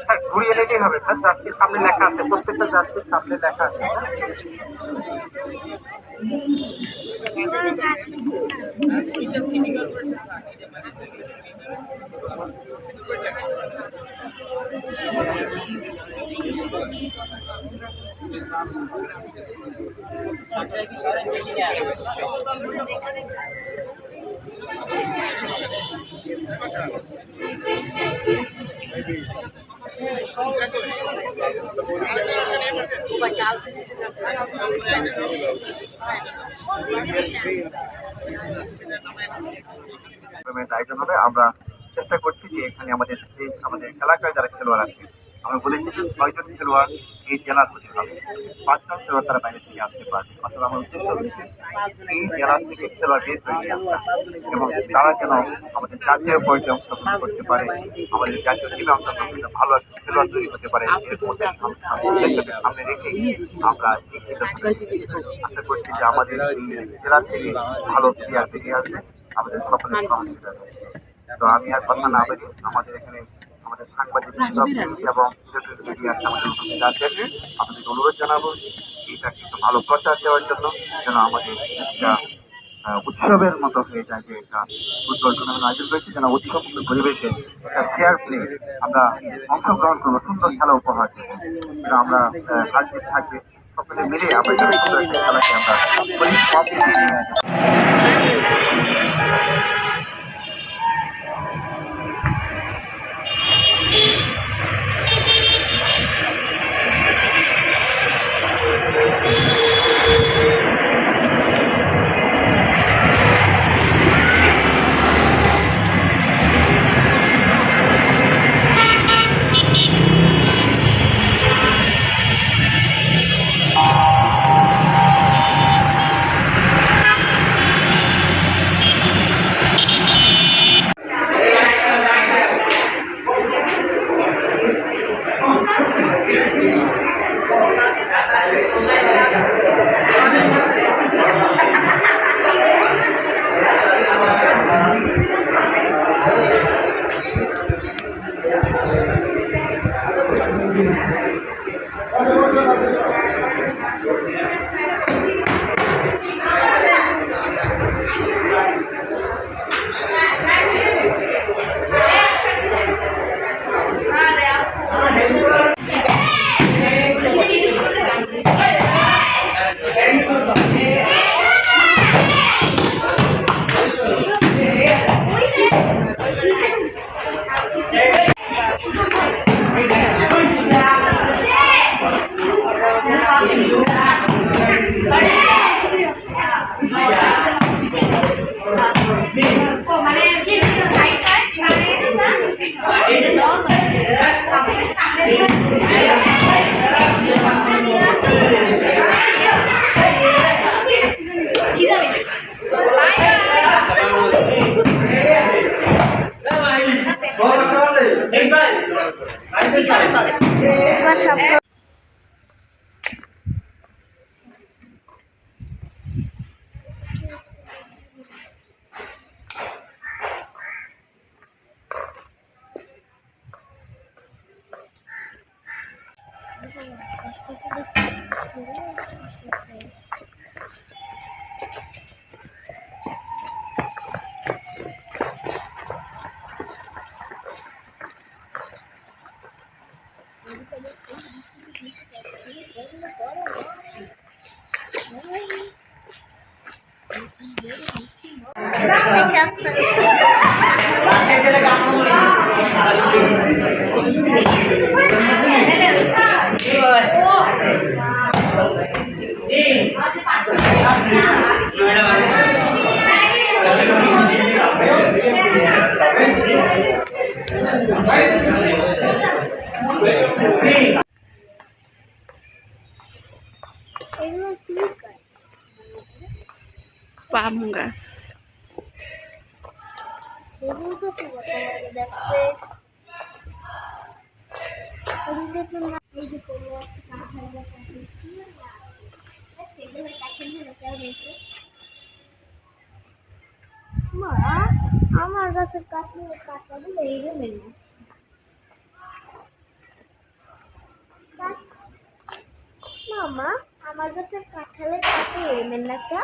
Sir ঘুরিয়ে এলেই হবে স্যার, জার্সির সামনে লেখা আছে, প্রত্যেকটা জার্সির সামনে লেখা আছে। আয়োজন হবে, আমরা চেষ্টা করছি যে এখানে আমাদের এলাকায় যারা খেলোয়াড় আছে, আমরা বলেছি যে 6 জন খেলোয়াড় এই জেলার হতে হবে, 5 জন খেলোয়াড় তারা বাইরে থেকে আসতে পারবে। অর্থাৎ আমার উদ্দেশ্য হচ্ছে এই জেলা থেকে খেলোয়াড় বের হয়ে নিয়ে আসা এবং তারা যেন আমাদের জাতীয় পর্যায়ে অংশগ্রহণ করতে পারে, আমাদের জাতীয় টিমে অংশগ্রহণ করতে ভালো একটা খেলোয়াড় তৈরি হতে পারে। এরকম উদ্দেশ্যকে সামনে রেখে আমরা এই সিদ্ধান্ত আশা করছি যে আমাদের এই জেলা থেকে ভালো প্লেয়ার বেরিয়ে আসবে, আমাদের সকলের সহযোগিতা। তো আমি আর কথা না বলি, আমাদের এখানে আমাদের সাংবাদিক এবং মিডিয়া আমাদের উপস্থিত আছে, আপনাদেরকে অনুরোধ জানাবো এটা কিন্তু ভালো প্রচার দেওয়ার জন্য, যেন আমাদের একটা উৎসবের মতো হয়ে যায়, যে একটা ফুটবল টুর্নামেন্ট আয়োজন করেছি, যেন উৎসবমুক্ত পরিবেশে একটা ফেয়ার প্লে আমরা অংশগ্রহণ করবো, সুন্দর খেলা উপহার দেবো। আমরা হারজিত থাকবে, সকলে মিলে আমরা সুন্দর একটা খেলাকে আমরা সমাপ্তি নিয়ে পাম গাছ আমার গাছের কাছে কাটা দিলে এই জন্য মা আমার কাছে কাঁঠালের পাতে এলেন না কা